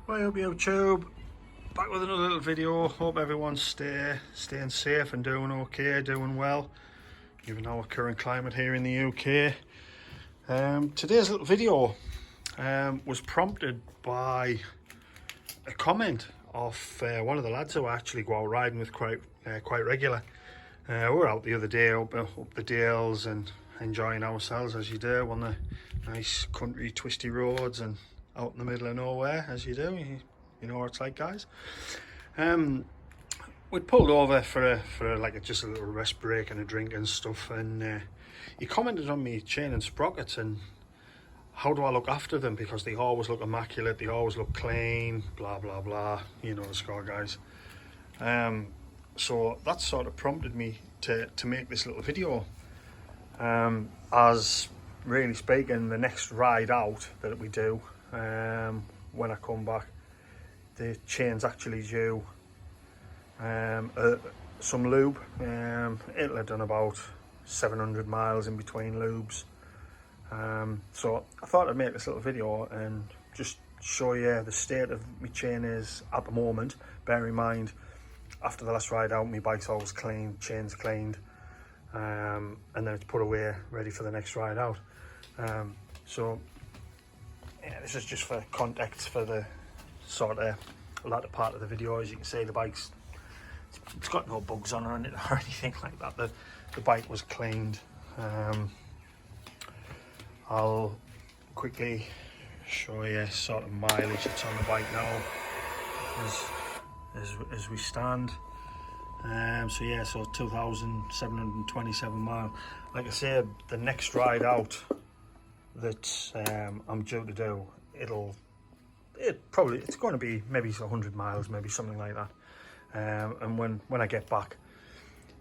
Way up YouTube, back with another little video. Hope everyone's staying safe and doing okay, doing well, given our current climate here in the UK. Today's little video was prompted by a comment of one of the lads who I actually go out riding with quite regular. We were out the other day up the Dales and enjoying ourselves as you do on the nice country twisty roads and out in the middle of nowhere, as you do. You know what it's like, guys. We'd pulled over for just a little rest break and a drink and stuff, and he commented on me chain and sprockets and how do I look after them, because they always look immaculate, they always look clean, blah blah blah, you know the score, guys. So that sort of prompted me to make this little video, as really speaking, the next ride out that we do, when I come back, the chain's actually due some lube. It'll have done about 700 miles in between lubes. So I thought I'd make this little video and just show you the state of my chain is at the moment. Bear in mind, after the last ride out, my bike's always clean, chain's cleaned, and then it's put away ready for the next ride out. So yeah, this is just for context for the sort of latter part of the video. As you can see, the bike's, it's got no bugs on it or anything like that. The bike was cleaned. I'll quickly show you sort of mileage that's on the bike now as we stand. So yeah, so 2,727 miles. Like I said, the next ride out that I'm due to do, it's going to be maybe 100 miles, maybe something like that. And when I get back,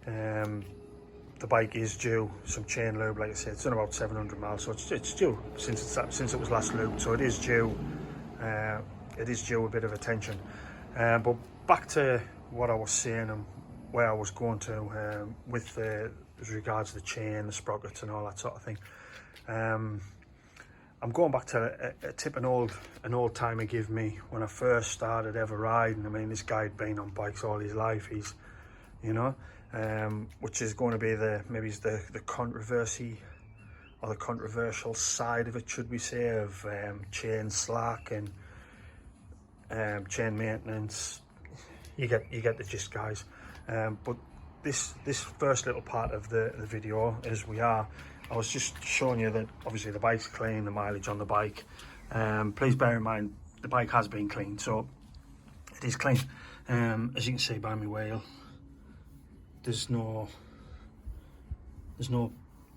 the bike is due some chain lube. Like I said, it's done about 700 miles, so it's due since it was last lubed, so it is due. It is due a bit of attention. But back to what I was saying and where I was going to with regards to the chain, the sprockets, and all that sort of thing. I'm going back to a tip an old timer gave me when I first started ever riding. I mean, this guy had been on bikes all his life. He's, you know, which is going to be the controversy or the controversial side of it, should we say, of chain slack and chain maintenance. You get the gist, guys. But this first little part of the video is I was just showing you that obviously the bike's clean, the mileage on the bike. Please bear in mind the bike has been cleaned, so it is clean. As you can see by my wheel, there's no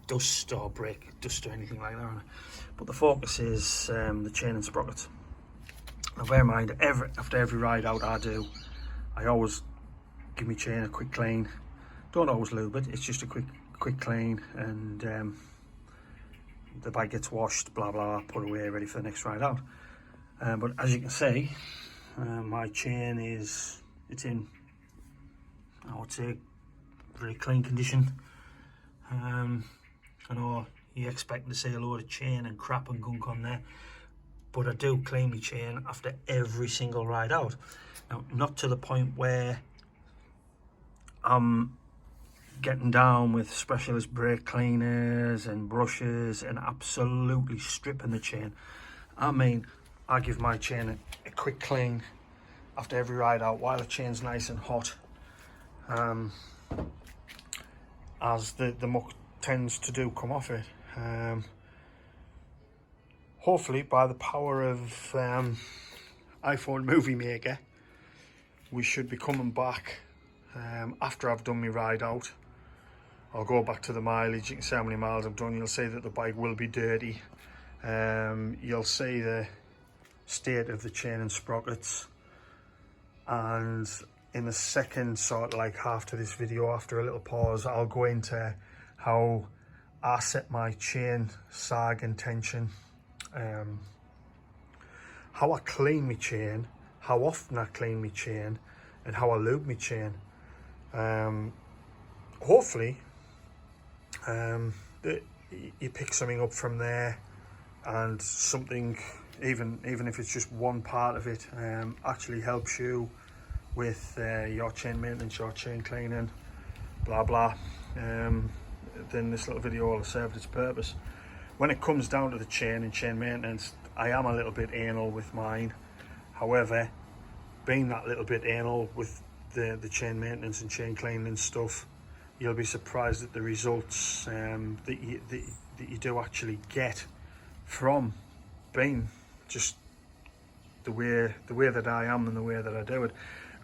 dust or brake dust or anything like that on it. But the focus is the chain and sprockets. Now bear in mind, after every ride out I always give my chain a quick clean. Don't always lube it, it's just a quick clean, and the bike gets washed, blah blah, put away, ready for the next ride out. But as you can see, my chain it's in, I would say, very clean condition. I know you expect to see a load of chain and crap and gunk on there, but I do clean my chain after every single ride out. Now, not to the point where I'm getting down with specialist brake cleaners and brushes and absolutely stripping the chain. I mean, I give my chain a quick clean after every ride out while the chain's nice and hot, as the muck tends to come off it. Hopefully, by the power of iPhone Movie Maker, we should be coming back after I've done my ride out. I'll go back to the mileage. You can see how many miles I've done. You'll see that the bike will be dirty. You'll see the state of the chain and sprockets. And in the second sort of like half to this video, after a little pause, I'll go into how I set my chain sag and tension, how I clean my chain, how often I clean my chain, and how I lube my chain. Hopefully you pick something up from there and something even if it's just one part of it, actually helps you with your chain maintenance, your chain cleaning, blah blah, then this little video will have served its purpose. When it comes down to the chain and chain maintenance, I am a little bit anal with mine. However, being that little bit anal with the chain maintenance and chain cleaning stuff, you'll be surprised at the results that you do actually get from being just the way that I am and the way that I do it.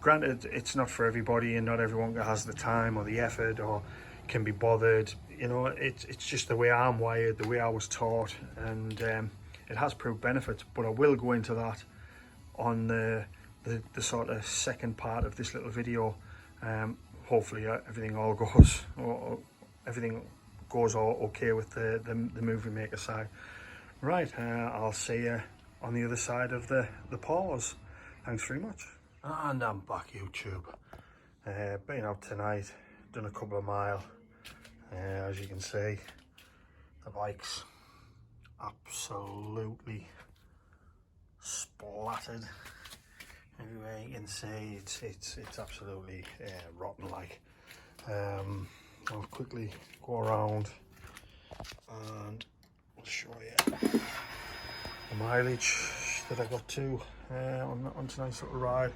Granted, it's not for everybody, and not everyone has the time or the effort or can be bothered. You know, it's just the way I'm wired, the way I was taught, and it has proved benefits. But I will go into that on the sort of second part of this little video. Hopefully everything all goes all okay with the movie maker side. Right, I'll see you on the other side of the pause. Thanks very much. And I'm back, YouTube. Been out tonight, done a couple of mile. As you can see, the bike's absolutely splattered. Everywhere you can see, it's absolutely rotten like. I'll quickly go around and I'll show you the mileage that I got to on tonight's little ride.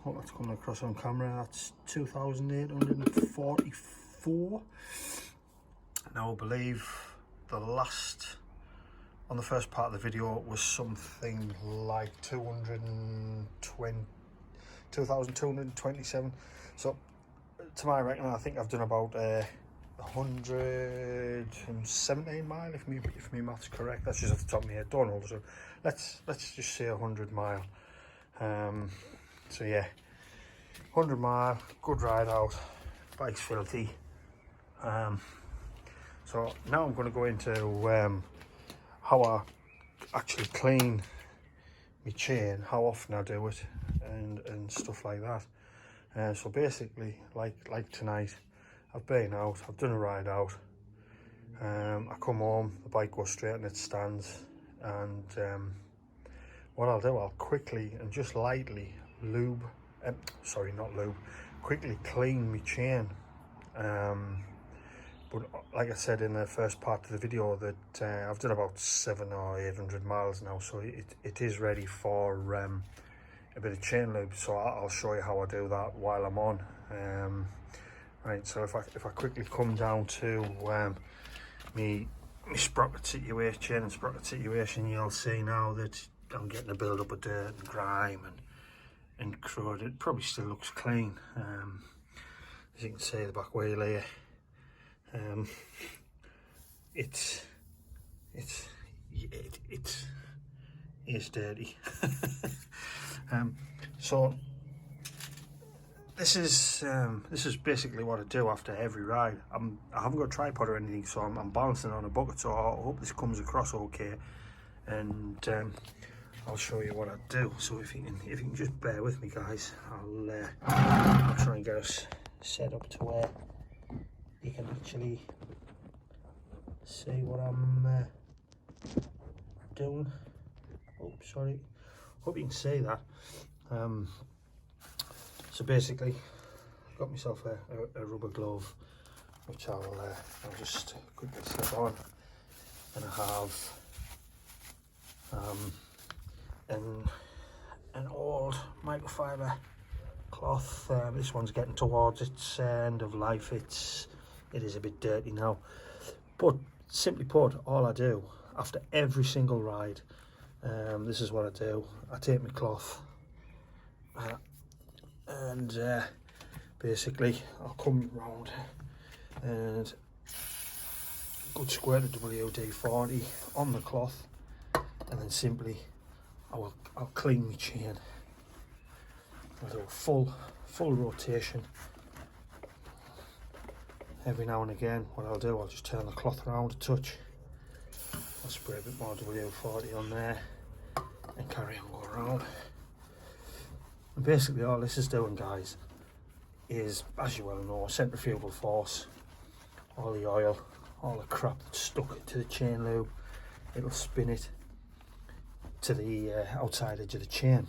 Hope that's coming across on camera. That's 2,844. Now I believe the last, on the first part of the video, was something like 2,227. So to my reckoning, I think I've done about 117 mile, if my maths correct. That's just off the top of my head, don't know. So let's just say 100 mile. So yeah, 100 mile, good ride out, bike's filthy. So now I'm going to go into how I actually clean my chain, how often I do it, and stuff like that. So basically, like tonight, I've been out, I've done a ride out. I come home, the bike goes straight in its stands, and what I'll do, I'll quickly and just lightly quickly clean my chain. But like I said in the first part of the video, that I've done about 700 or 800 miles now, so it is ready for a bit of chain lube. So I'll show you how I do that while I'm on. Right, so if I quickly come down to me sprocket situation, chain and sprocket situation, you'll see now that I'm getting a build up of dirt and grime and crud. It probably still looks clean. As you can see, the back wheel here, it's dirty. So this is basically what I do after every ride. I haven't got a tripod or anything, so I'm balancing on a bucket, so I hope this comes across okay. And I'll show you what I do. So if you can just bear with me, guys, I'll try and get us set up to where you can actually see what I'm doing. Oh, sorry. Hope you can see that. So basically, I've got myself a rubber glove, which I'll just quickly slip on, and I have an old microfiber cloth. This one's getting towards its end of life. It is a bit dirty now, but simply put, all I do after every single ride, this is what I do. I take my cloth and basically I'll come round and good squirt of WD-40 on the cloth, and then simply I'll clean my chain. I'll do a full rotation. Every now and again, what I'll do, I'll just turn the cloth around a touch. I'll spray a bit more WD-40 on there and carry on going around. And basically all this is doing, guys, is, as you well know, centrifugal force. All the oil, all the crap that's stuck to the chain lube, it'll spin it to the outside edge of the chain.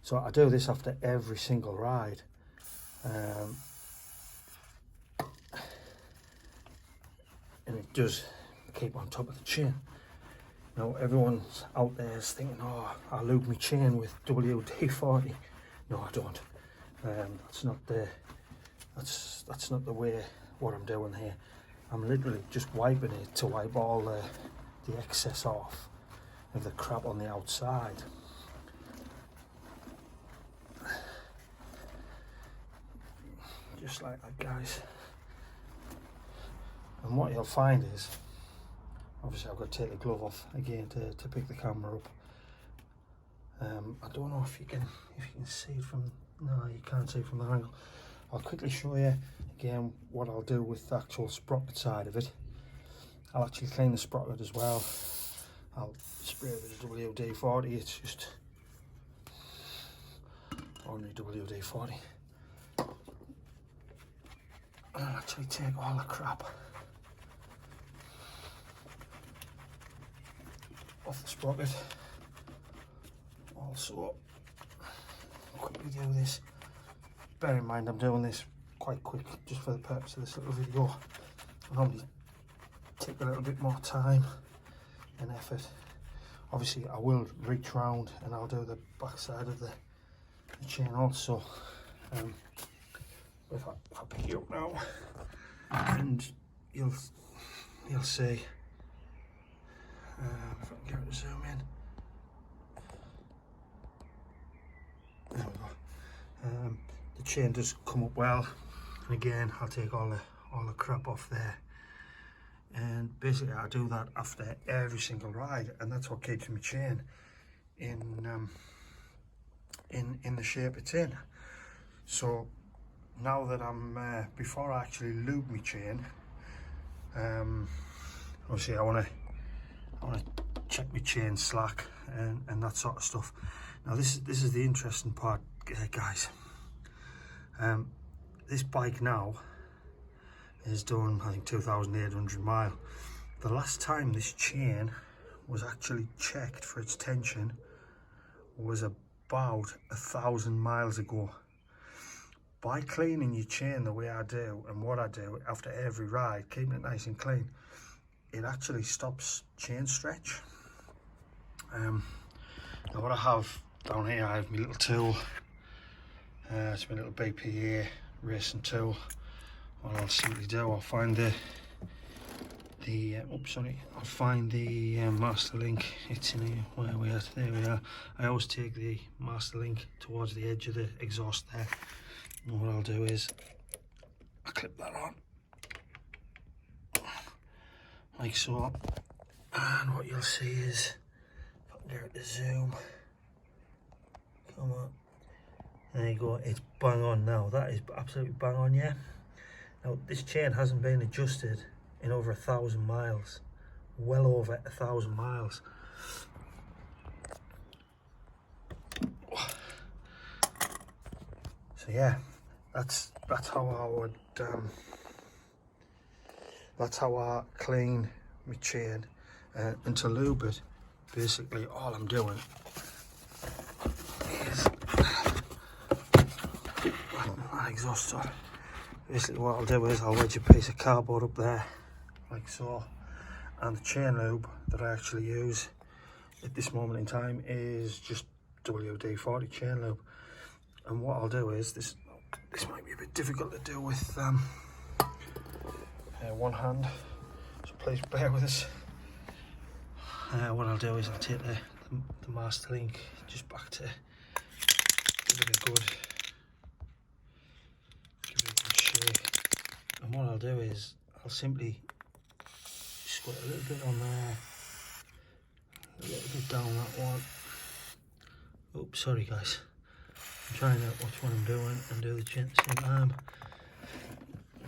So I do this after every single ride. And it does keep on top of the chain. Now everyone's out there is thinking, oh, I lube my chain with WD-40. No, I don't. That's not the way what I'm doing here. I'm literally just wiping it to wipe all the excess off of the crap on the outside. Just like that, guys. And what you'll find is, obviously I've got to take the glove off again to pick the camera up. I don't know if you can see it from, no, you can't see it from the angle. I'll quickly show you again what I'll do with the actual sprocket side of it. I'll actually clean the sprocket as well. I'll spray it with WD-40, it's just ordinary WD-40. And I'll actually take all the crap off the sprocket. Also, quickly do this. Bear in mind I'm doing this quite quick just for the purpose of this little video. I normally take a little bit more time and effort. Obviously I will reach round and I'll do the back side of the chain also. If I pick you up now, and you'll see, if I can get it to zoom in. There we go. The chain does come up well, and again I'll take all the crap off there. And basically I do that after every single ride, and that's what keeps my chain in the shape it's in. So now that I'm before I actually lube my chain, obviously I want to check my chain slack and that sort of stuff. Now this is the interesting part, guys. This bike now is done, I think, 2,800 miles. The last time this chain was actually checked for its tension was about 1,000 miles ago. By cleaning your chain the way I do and what I do after every ride, keeping it nice and clean, it actually stops chain stretch. Now what I have down here, I have my little tool. It's my little BPA racing tool. What I'll simply do, I'll find I'll find the master link. It's in here, where we are, there we are. I always take the master link towards the edge of the exhaust there. And what I'll do is I clip that on like so, and what you'll see is, if I can get it to zoom, come on, there you go, it's bang on now. That is absolutely bang on, yeah. Now this chain hasn't been adjusted in over 1,000 miles, well over 1,000 miles. So yeah, that's how I would that's how I clean my chain. And to lube it, basically all I'm doing is my exhaust on. Basically what I'll do is I'll wedge a piece of cardboard up there like so, and the chain lube that I actually use at this moment in time is just WD-40 chain lube. And what I'll do is, this might be a bit difficult to do with one hand, so please bear with us. What I'll do is I'll take the master link just back to give it a good shake, and what I'll do is I'll simply squirt a little bit on there, a little bit down that one. Oops, sorry guys, I'm trying to watch what I'm doing and do the chain at the same time.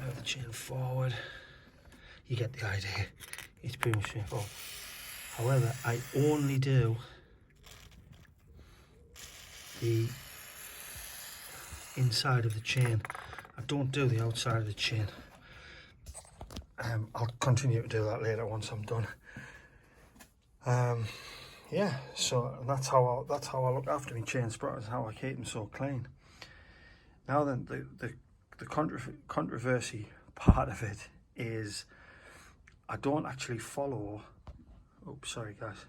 Move the chain forward. You get the idea. It's pretty much straightforward. However, I only do the inside of the chain. I don't do the outside of the chain. I'll continue to do that later once I'm done. Yeah, so that's how I look after my chain sprockets, how I keep them so clean. Now then, the controversy part of it is I don't actually follow. Oops, sorry guys.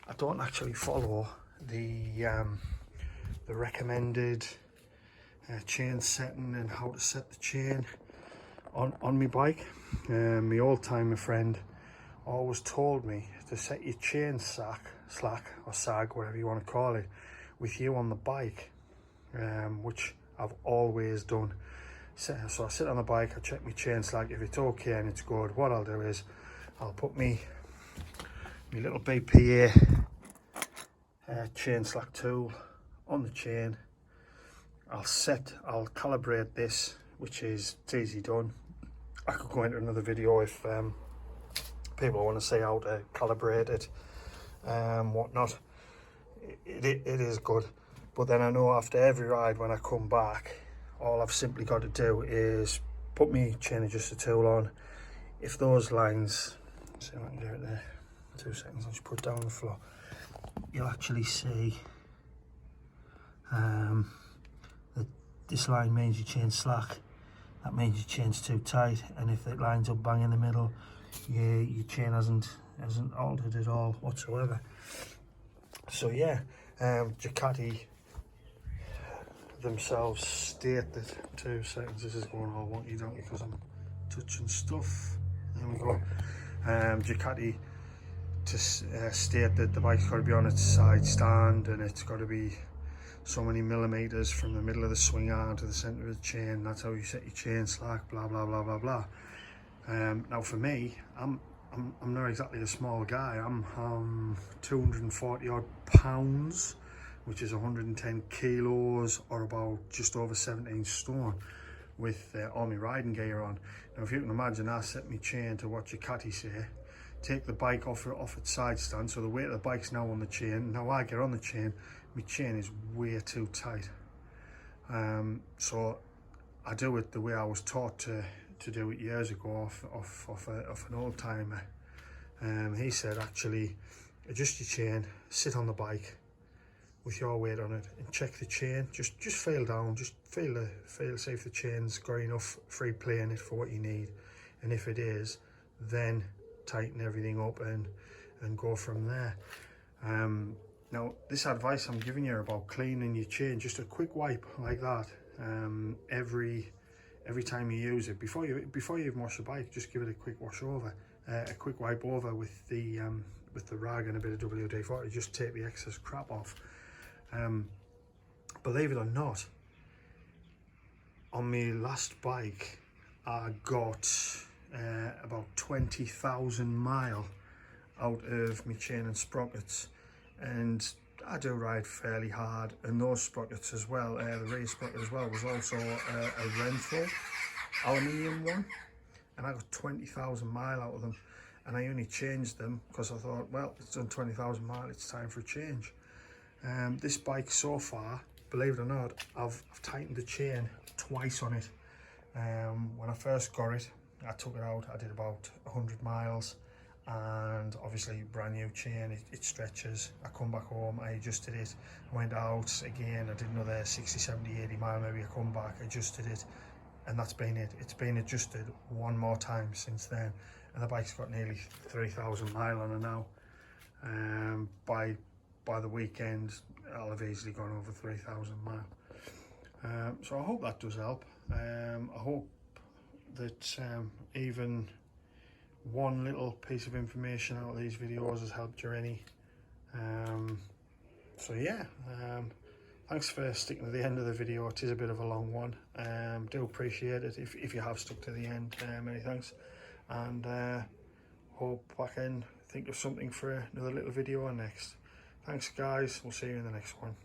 I don't actually follow the recommended chain setting and how to set the chain on my bike. My old timer friend always told me to set your chain slack or sag, whatever you want to call it, with you on the bike, which I've always done. So I sit on the bike, I check my chain slack. If it's okay and it's good, what I'll do is I'll put my little BPA chain slack tool on the chain. I'll calibrate this, which is it's easy done. I could go into another video if people want to see how to calibrate it, whatnot. It is good, but then I know after every ride when I come back, all I've simply got to do is put my chain adjuster tool on. If those lines, let's see if I can get it there, 2 seconds, I'll just put it down on the floor. You'll actually see that this line means your chain's slack. That means your chain's too tight, and if it lines up bang in the middle, your chain hasn't altered at all whatsoever. So yeah, Ducati themselves state that 2 seconds. This is going all wonky donkey because I'm touching stuff. There we go. Ducati to state that the bike's got to be on its side stand and it's got to be so many millimeters from the middle of the swing arm to the center of the chain. That's how you set your chain slack. Blah blah blah blah blah. Now for me, I'm not exactly a small guy. I'm 240 odd pounds, which is 110 kilos, or about just over 17 stone, with all my riding gear on. Now if you can imagine, I set my chain to what Ducati say, take the bike off its side stand, so the weight of the bike's now on the chain. Now I get on the chain, my chain is way too tight. So I do it the way I was taught to do it years ago off an old timer. He said actually adjust your chain, sit on the bike with your weight on it and check the chain. Just feel down, just feel see if the chain's got enough free play in it for what you need, and if it is, then tighten everything up and go from there. Now this advice I'm giving you about cleaning your chain, just a quick wipe like that, every time you use it, before you even wash the bike, just give it a quick wash over, a quick wipe over with the rag and a bit of WD-40, just take the excess crap off. Believe it or not, on my last bike I got about 20,000 mile out of my chain and sprockets, and I do ride fairly hard, and those sprockets as well, the rear sprocket as well, was also a Renthal aluminium one, and I got 20,000 mile out of them, and I only changed them because I thought, well, it's done 20,000 mile, it's time for a change. This bike so far, believe it or not, I've tightened the chain twice on it. When I first got it, I took it out, I did about 100 miles, and obviously brand new chain, it stretches. I come back home, I adjusted it, went out again, I did another 60, 70, 80 mile maybe. I come back, adjusted it, and that's been it. It's been adjusted one more time since then, and the bike's got nearly 3,000 mile on it now. By the weekend I'll have easily gone over 3,000 mile. So I hope that does help. I hope that even one little piece of information out of these videos has helped you any. So yeah, thanks for sticking to the end of the video. It is a bit of a long one. Do appreciate it if you have stuck to the end. Many thanks, and hope I can think of something for another little video next. Thanks guys, we'll see you in the next one.